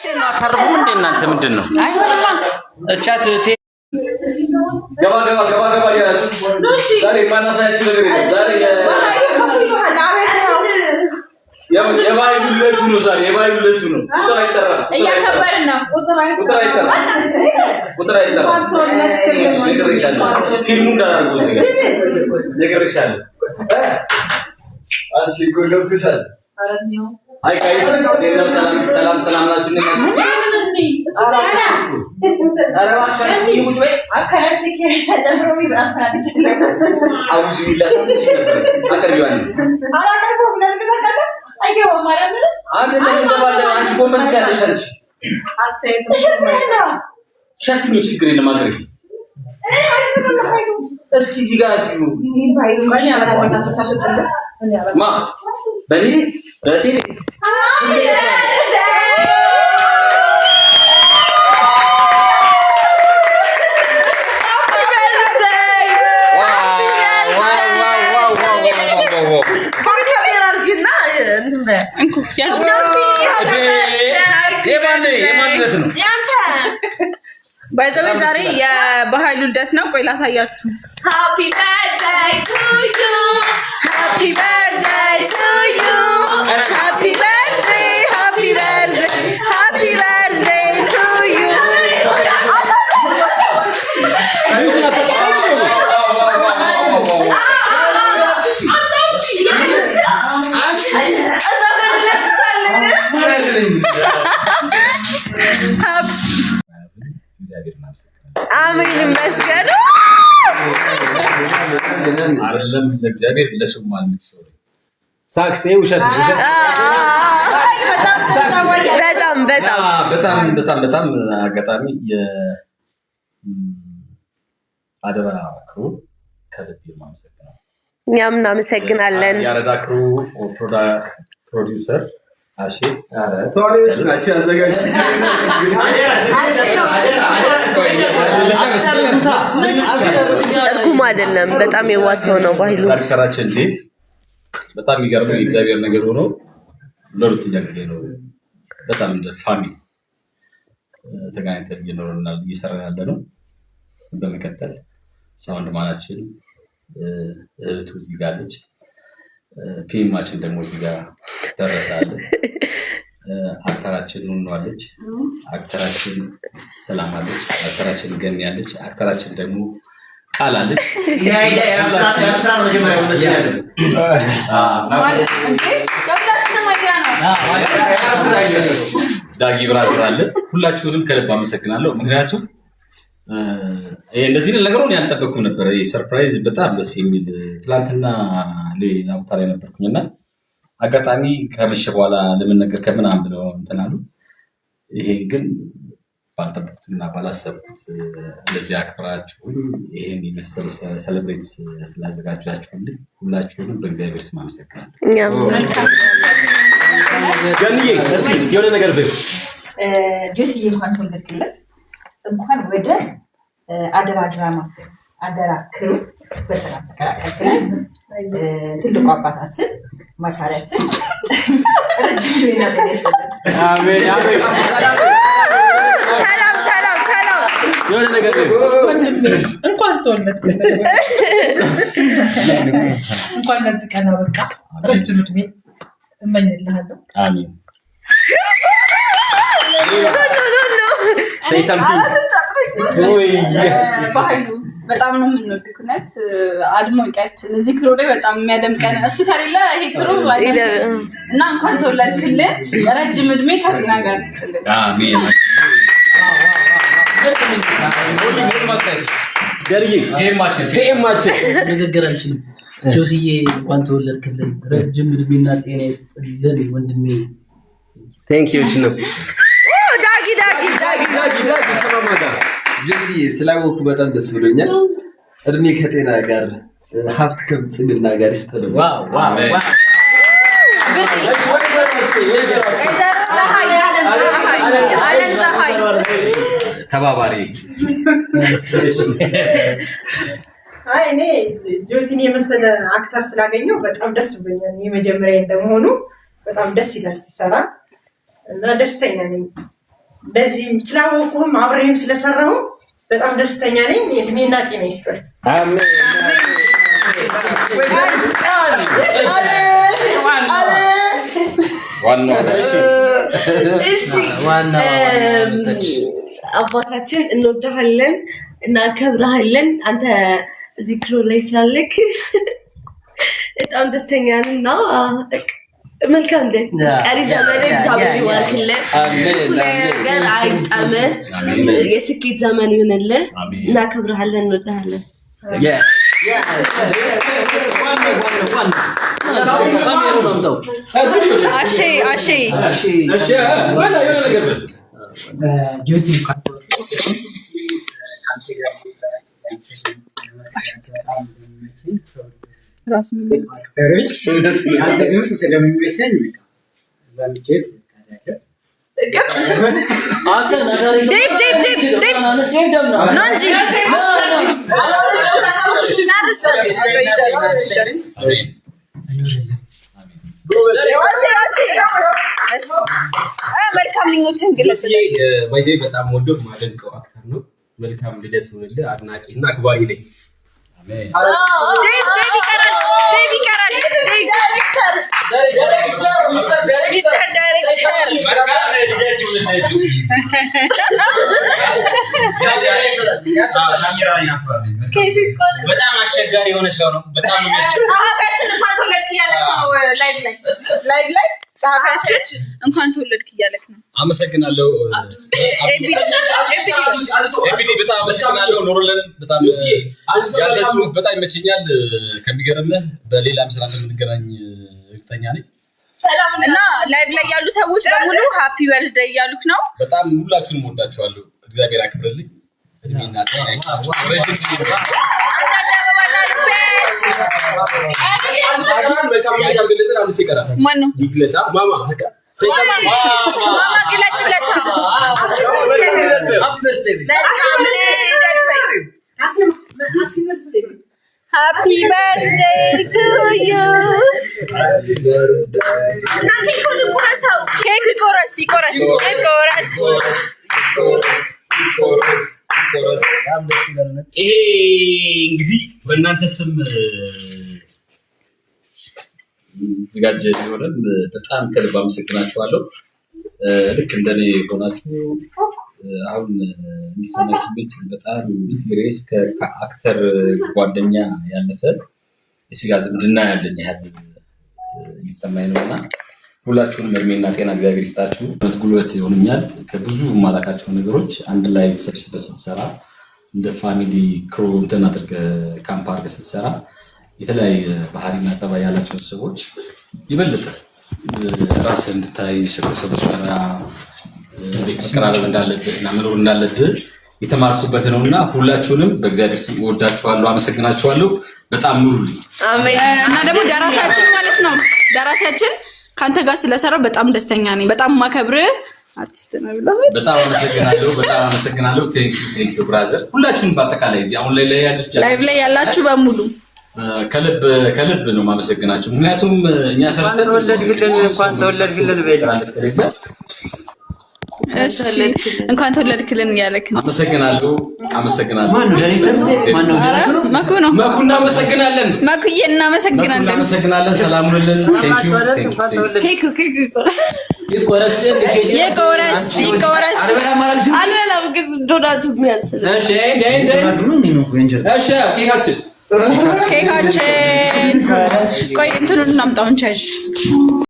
እና ታርፉም እንደ እናንተ ምንድነው? እቻት ገባ ያላችሁ ዛሬ ማናሳያችሁ ነገር የለም። ዛሬ የባይሉ ለቱ ነው። ዛሬ የባይሉ ለቱ ነው። ቁጥር አይጠራም። እያከበርን ነው። ቁጥር አይጠራም። ፊልሙ እንዳላርጉ እዚህ ጋር ነግሬሻለሁ። አንቺ እኮ ገብቶሻል። አይ ጋይስ እንደው ሰላም ናችሁ? ባይዘው ዛሬ የባህሉ ልደት ነው። ቆይ ላሳያችሁ። Happy birthday to you. Happy birthday to you. Happy birthday, happy birthday, happy birthday to you. አሜን ይመስገን። አይደለም ለእግዚአብሔር ለሰው ማለት ነው። ሳክስ ውሸት በጣም አጋጣሚ የአደራ ክሩ ከልብ ማመሰግናለሁ። እኛም እናመሰግናለን። ያረዳ ክሩ ፕሮዲውሰር አሺ ተዋሪዎች ናቸው ያዘጋጁት። እርጉም አይደለም፣ በጣም የዋሰው ነው ባህሉ። ዳይሬክተራችን ሊቭ በጣም የሚገርመው የእግዚአብሔር ነገር ሆኖ ለሁለተኛ ጊዜ ነው። በጣም እንደ ፋሚሊ ተገናኝተን እየኖርናል እየሰራን ያለ ነው። በመቀጠል ሳውንድ ማናችን እህቱ እዚህ ጋር አለች። ፒኤማችን ደግሞ እዚህ ጋር ደረሳለ። አክተራችን ኑኗለች፣ አክተራችን ሰላም አለች፣ አክተራችን ገኒ አለች፣ አክተራችን ደግሞ ቃል አለች። ዳጊ ብራዘር አለ። ሁላችሁንም ከልብ አመሰግናለሁ። ምክንያቱም እንደዚህ ነገሩን ያልጠበቅኩም ነበር። ሰርፕራይዝ በጣም ደስ የሚል ትላንትና ሌላ ቦታ ላይ ነበርኩኝና አጋጣሚ ከመሸ በኋላ ለመነገር ከምናምን ብለው እንትን አሉ። ይሄ ግን ባልጠበቅኩትና ባላሰብኩት እንደዚህ አክብራችሁኝ ይሄን የመሰለ ሴሌብሬት ስላዘጋጃችሁልኝ ሁላችሁንም በእግዚአብሔር ስም አመሰግናለሁ። ገንዬ እስኪ የሆነ ነገር በይ። ጆሲዬ እንኳን ተወለድክለት፣ እንኳን ወደ አደራ ድራማ አደራ ክሩ በሰላም ተቀላቀልክለት። ትልቁ አባታችን መካሪያችን ረጅም ሌላ ተነስተን አሜን አሜን። ሰላም የሆነ ነገር ወንድሜ እንኳን ተወለድክለት፣ እንኳን ለዚህ ቀን አበቃ። ረጅም ዕድሜ እመኝልሃለሁ። አሜን። say something ባህሉ በጣም ነው የምንወድቅ። እውነት አድማቂያችን እዚህ ክሩ ላይ በጣም የሚያደምቀን እሱ ከሌለ ይሄ ክሩ እና እንኳን ተወለድክልን፣ ረጅም ዕድሜ ከጤና ጋር ይስጥልን። አሜን። ገርዬ ፒኤማችን ንግግር አልችልም። ጆሲዬ እንኳን ተወለድክልን፣ ረጅም ዕድሜና ጤና ይስጥልን ወንድሜ። ቴንክ ዩ ሽኖ ዳጊ ከማማጋ ጆሲዬ ስላወኩ በጣም ደስ ብሎኛል። እድሜ ከጤና ጋር ሀብት ከብልጽግና ጋር ይስጥልን። ዋው ተባባሪ አይ እኔ ጆሲን የመሰለ አክተር ስላገኘው በጣም ደስ ብሎኛል። የመጀመሪያ እንደመሆኑ በጣም ደስ ይላል ሲሰራ እና ደስተኛ ነኝ። በዚህ ስላወቅሁም አብሬህም ስለሰራሁ በጣም ደስተኛ ነኝ። እድሜና ጤና ይስጥህ። አሜን። አባታችን እንወድሃለን እናከብርሃለን። አንተ እዚህ ክሮ ላይ ስላለክ በጣም ደስተኛ ነንና መልካም እንደ ቀሪ ዘመን እግዚአብሔር ይባርክልህ። ነገር አይጣምህ። የስኬት ዘመን ይሁንልህ። እናከብርሃለን እንወድሃለን። መልካም ምኞትህን ግለጽ። ባይዘይ በጣም ወደው ማደንቀው አክተር ነው። መልካም ልደት ይሁንልህ። አድናቂና አክባሪ ነኝ። አሜን። ዴቭ ይቀራል። ሚስተር ዳይሬክተር በጣም አስቸጋሪ የሆነ ሰው ነው። በጣም ጸሐፊያችን እንኳን ተወለድክ እያለክ ነው። አመሰግናለሁ። ኤቢዲ በጣም አመሰግናለሁ። ኖርለን በጣም ያላችሁ በጣም ይመቸኛል። ከሚገርምህ በሌላም ስራ እንደምንገናኝ እርግጠኛ ነኝ። ሰላም እና ላይቭ ላይ ያሉ ሰዎች በሙሉ ሃፒ በርዝዴይ እያሉክ ነው። በጣም ሁላችሁንም ወዳችኋለሁ። እግዚአብሔር ያክብርልኝ። እድሜና ጤና ይስጣችሁ። ረጅም ጊዜ ማነው ይግለጻ ማማ Happy birthday to you. Cake chorus. እንግዲህ በእናንተ ስም ዝጋጀ ይሆናል። በጣም ከልብ አመሰግናችኋለሁ። ልክ እንደኔ ሆናችሁ አሁን የሚሰማኝ ስሜት በጣም ሲሪየስ ከአክተር ጓደኛ ያለፈ የስጋ ዝምድና ያለኝ ያህል እየተሰማኝ ነውና ሁላችሁንም እድሜና ጤና እግዚአብሔር ይስጣችሁ። ጉልበት ይሆንኛል። ከብዙ ማላቃቸው ነገሮች አንድ ላይ ተሰብስበህ ስትሰራ እንደ ፋሚሊ ክሩ እንትን አድርገህ ካምፕ አድርገህ ስትሰራ የተለያየ ባህሪና ጸባይ ያላቸው ሰዎች ይበልጥ ራስህ እንድታይ ሰዎች ጋር መቀራረብ እንዳለብህ እና መኖር እንዳለብህ የተማርኩበት ነውና ሁላችሁንም በእግዚአብሔር ስም እወዳችኋለሁ፣ አመሰግናችኋለሁ። በጣም ኑሩልኝ። አሜን። እና ደግሞ ደራሳችን ማለት ነው ደራሳችን ካንተ ጋር ስለሰራው በጣም ደስተኛ ነኝ። በጣም ማከብርህ አርቲስት ነው ብለው በጣም አመሰግናለሁ። ቴንክ ዩ ብራዘር። ሁላችሁንም በአጠቃላይ እዚህ አሁን ላይ ላይቭ ላይ ያላችሁ በሙሉ ከልብ ነው ማመሰግናችሁ። ምክንያቱም እኛ ሰርተን እንኳን ተወለድክልን በይልኝ። እሺ እንኳን ተወለድክልን እያለክ ነው። አመሰግናለሁ። መኩ ነው መኩ። እናመሰግናለን መኩዬ፣ እናመሰግናለን። ሰላም ሁኑልን። ቴንክ ዩ ኬክ ይቆረስ። አልበላም ግን ዶናቱ የሚያንስል። ኬካችን ቆይ እንትኑን እናምጣውን ቻርጅ